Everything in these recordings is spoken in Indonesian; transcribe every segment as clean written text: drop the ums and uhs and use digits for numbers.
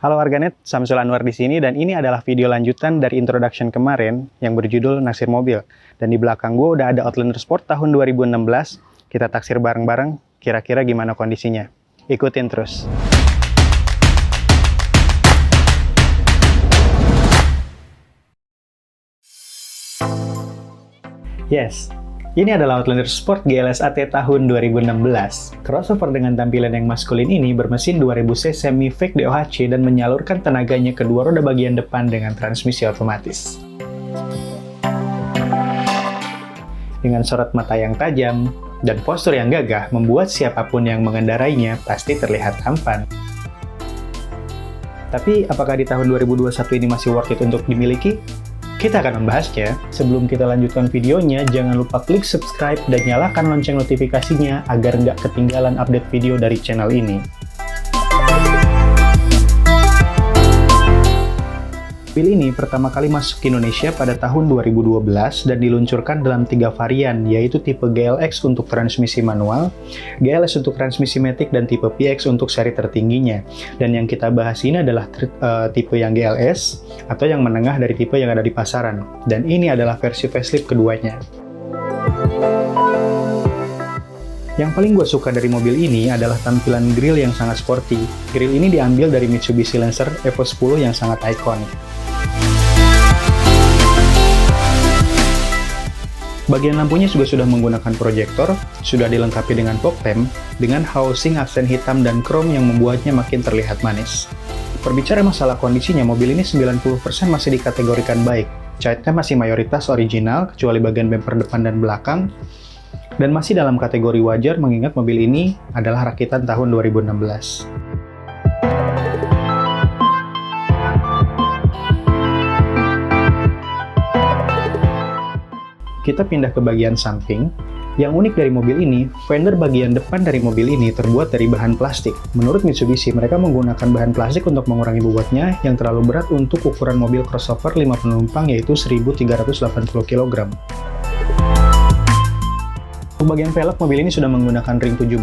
Halo warganet, Samsul Anwar di sini dan ini adalah video lanjutan dari introduction kemarin yang berjudul Naksir Mobil. Dan di belakang gue udah ada Outlander Sport tahun 2016. Kita taksir bareng-bareng, kira-kira gimana kondisinya. Ikutin terus. Yes, ini adalah Outlander Sport GLS AT tahun 2016. Crossover dengan tampilan yang maskulin ini bermesin 2000 cc semi-fake DOHC dan menyalurkan tenaganya ke dua roda bagian depan dengan transmisi otomatis. Dengan sorot mata yang tajam dan postur yang gagah membuat siapapun yang mengendarainya pasti terlihat tampan. Tapi apakah di tahun 2021 ini masih worth it untuk dimiliki? Kita akan membahasnya. Sebelum kita lanjutkan videonya, jangan lupa klik subscribe dan nyalakan lonceng notifikasinya agar nggak ketinggalan update video dari channel ini. Mobil ini pertama kali masuk ke Indonesia pada tahun 2012 dan diluncurkan dalam 3 varian, yaitu tipe GLX untuk transmisi manual, GLS untuk transmisi matic, dan tipe PX untuk seri tertingginya. Dan yang kita bahas ini adalah tipe yang GLS atau yang menengah dari tipe yang ada di pasaran. Dan ini adalah versi facelift keduanya. Yang paling gue suka dari mobil ini adalah tampilan grill yang sangat sporty. Grill ini diambil dari Mitsubishi Lancer Evo 10 yang sangat ikonik. Bagian lampunya juga sudah menggunakan proyektor, sudah dilengkapi dengan fog lamp, dengan housing aksen hitam dan chrome yang membuatnya makin terlihat manis. Berbicara masalah kondisinya, mobil ini 90% masih dikategorikan baik. Catnya masih mayoritas original, kecuali bagian bumper depan dan belakang, dan masih dalam kategori wajar mengingat mobil ini adalah rakitan tahun 2016. Kita pindah ke bagian samping. Yang unik dari mobil ini, fender bagian depan dari mobil ini terbuat dari bahan plastik. Menurut Mitsubishi, mereka menggunakan bahan plastik untuk mengurangi bobotnya yang terlalu berat untuk ukuran mobil crossover 5 penumpang, yaitu 1380 kg. Untuk bagian velg, mobil ini sudah menggunakan ring 17,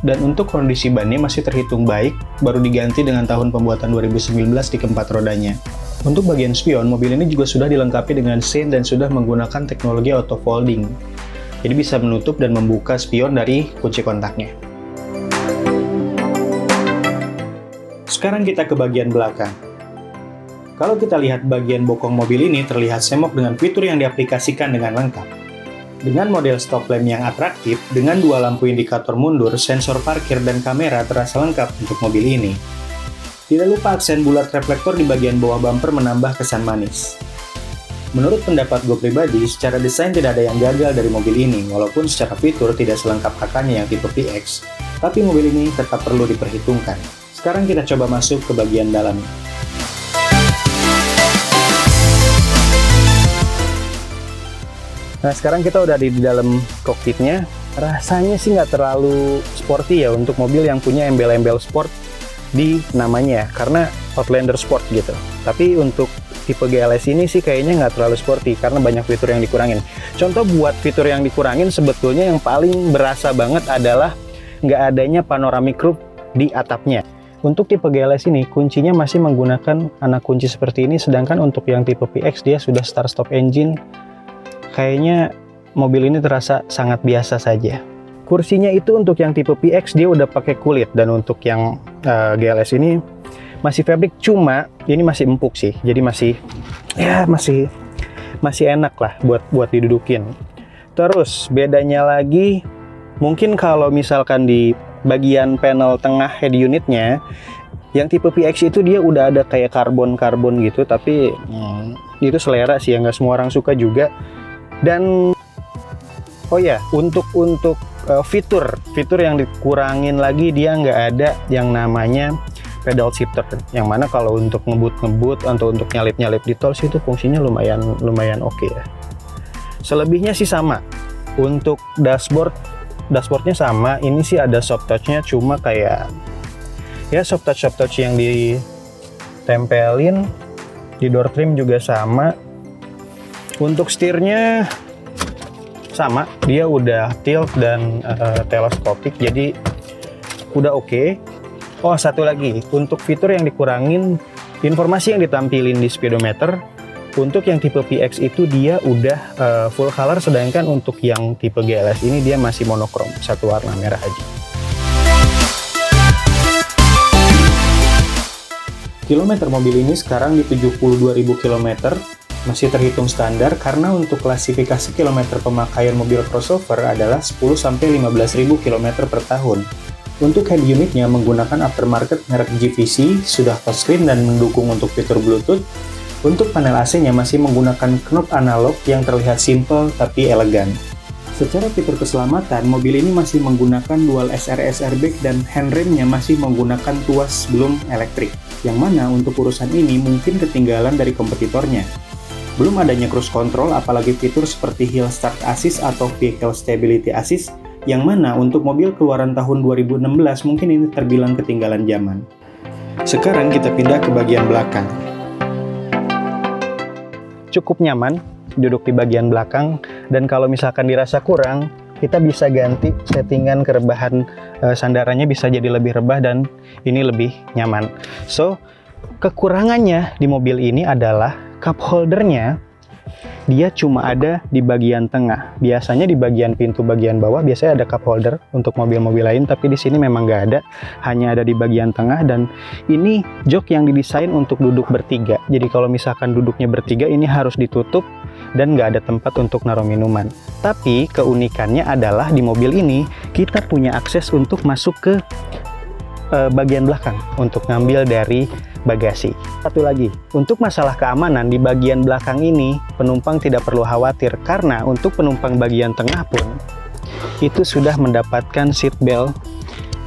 dan untuk kondisi bannya masih terhitung baik, baru diganti dengan tahun pembuatan 2019 di keempat rodanya. Untuk bagian spion, mobil ini juga sudah dilengkapi dengan sein dan sudah menggunakan teknologi auto folding. Jadi bisa menutup dan membuka spion dari kunci kontaknya. Sekarang kita ke bagian belakang. Kalau kita lihat bagian bokong mobil ini terlihat semok dengan fitur yang diaplikasikan dengan lengkap. Dengan model stop lamp yang atraktif, dengan 2 lampu indikator mundur, sensor parkir, dan kamera terasa lengkap untuk mobil ini. Tidak lupa aksen bulat reflektor di bagian bawah bumper menambah kesan manis. Menurut pendapat gue pribadi, secara desain tidak ada yang gagal dari mobil ini, walaupun secara fitur tidak selengkap kakaknya yang tipe PX, tapi mobil ini tetap perlu diperhitungkan. Sekarang kita coba masuk ke bagian dalamnya. Nah, sekarang kita udah di dalam cockpitnya. Rasanya sih nggak terlalu sporty ya untuk mobil yang punya embel-embel sport di namanya, karena Outlander Sport gitu. Tapi untuk tipe GLS ini sih kayaknya nggak terlalu sporty karena banyak fitur yang dikurangin. Contoh buat fitur yang dikurangin, sebetulnya yang paling berasa banget adalah nggak adanya panoramic roof di atapnya. Untuk tipe GLS ini, kuncinya masih menggunakan anak kunci seperti ini, sedangkan untuk yang tipe PX dia sudah start-stop engine. Kayaknya mobil ini terasa sangat biasa saja. Kursinya itu untuk yang tipe PX dia udah pakai kulit, dan untuk yang GLS ini masih fabric, cuma ini masih empuk sih. Jadi masih enak lah buat didudukin. Terus bedanya lagi mungkin kalau misalkan di bagian panel tengah head unitnya, yang tipe PX itu dia udah ada kayak karbon gitu, tapi itu selera sih, nggak semua orang suka juga. Dan oh ya, untuk fitur yang dikurangin lagi, dia nggak ada yang namanya pedal shifter, yang mana kalau untuk ngebut atau untuk nyalip di tol sih itu fungsinya lumayan oke ya. Selebihnya sih sama. Untuk dashboardnya sama, ini sih ada soft touch-nya, cuma kayak ya soft touch yang ditempelin. Di door trim juga sama. Untuk setirnya sama, dia udah tilt dan teleskopik, jadi udah oke. Oh, satu lagi, untuk fitur yang dikurangin, informasi yang ditampilin di speedometer, untuk yang tipe PX itu dia udah full color, sedangkan untuk yang tipe GLS ini dia masih monokrom, satu warna merah aja. Kilometer mobil ini sekarang di 72.000 km, masih terhitung standar karena untuk klasifikasi kilometer pemakaian mobil crossover adalah 10-15.000 km per tahun. Untuk head unitnya menggunakan aftermarket merek GVC, sudah touchscreen dan mendukung untuk fitur Bluetooth. Untuk panel AC-nya masih menggunakan knob analog yang terlihat simple tapi elegan. Secara fitur keselamatan, mobil ini masih menggunakan dual SRS airbag dan handremnya masih menggunakan tuas belum elektrik, yang mana untuk urusan ini mungkin ketinggalan dari kompetitornya. Belum adanya cruise control, apalagi fitur seperti Hill Start Assist atau Vehicle Stability Assist, yang mana untuk mobil keluaran tahun 2016 mungkin ini terbilang ketinggalan zaman. Sekarang kita pindah ke bagian belakang. Cukup nyaman duduk di bagian belakang, dan kalau misalkan dirasa kurang, kita bisa ganti settingan kerebahan sandarannya bisa jadi lebih rebah dan ini lebih nyaman. So, kekurangannya di mobil ini adalah cup holdernya dia cuma ada di bagian tengah. Biasanya di bagian pintu bagian bawah biasanya ada cup holder untuk mobil-mobil lain, tapi di sini memang nggak ada, hanya ada di bagian tengah. Dan ini jok yang didesain untuk duduk bertiga. Jadi kalau misalkan duduknya bertiga ini harus ditutup dan nggak ada tempat untuk naruh minuman. Tapi keunikannya adalah di mobil ini kita punya akses untuk masuk ke bagian belakang untuk ngambil dari bagasi. Satu lagi, untuk masalah keamanan di bagian belakang ini penumpang tidak perlu khawatir karena untuk penumpang bagian tengah pun itu sudah mendapatkan seat belt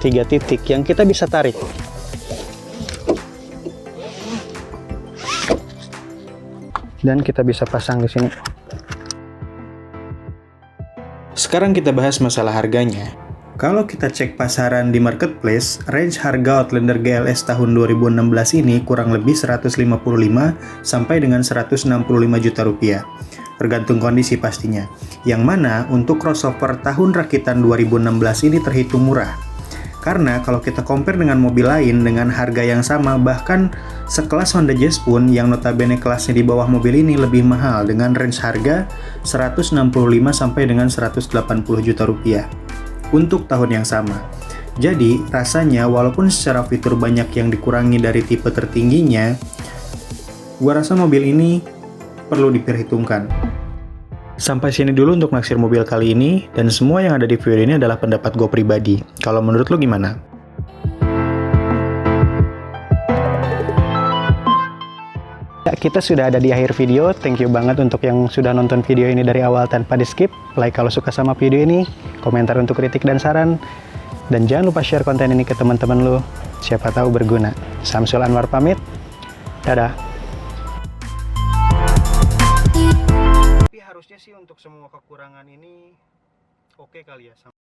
3 titik yang kita bisa tarik. Dan kita bisa pasang di sini. Sekarang kita bahas masalah harganya. Kalau kita cek pasaran di marketplace, range harga Outlander GLS tahun 2016 ini kurang lebih 155 sampai dengan 165 juta rupiah. Tergantung kondisi pastinya. Yang mana untuk crossover tahun rakitan 2016 ini terhitung murah. Karena kalau kita compare dengan mobil lain dengan harga yang sama, bahkan sekelas Honda Jazz pun yang notabene kelasnya di bawah mobil ini lebih mahal dengan range harga 165 sampai dengan 180 juta rupiah. Untuk tahun yang sama. Jadi, rasanya walaupun secara fitur banyak yang dikurangi dari tipe tertingginya, gua rasa mobil ini perlu diperhitungkan. Sampai sini dulu untuk naksir mobil kali ini, dan semua yang ada di video ini adalah pendapat gue pribadi. Kalau menurut lo gimana? Ya, kita sudah ada di akhir video. Thank you banget untuk yang sudah nonton video ini dari awal tanpa di skip. Like kalau suka sama video ini, komentar untuk kritik dan saran, dan jangan lupa share konten ini ke teman-teman lo. Siapa tahu berguna. Samsul Anwar pamit. Dadah. Tapi harusnya sih untuk semua kekurangan ini oke kali ya.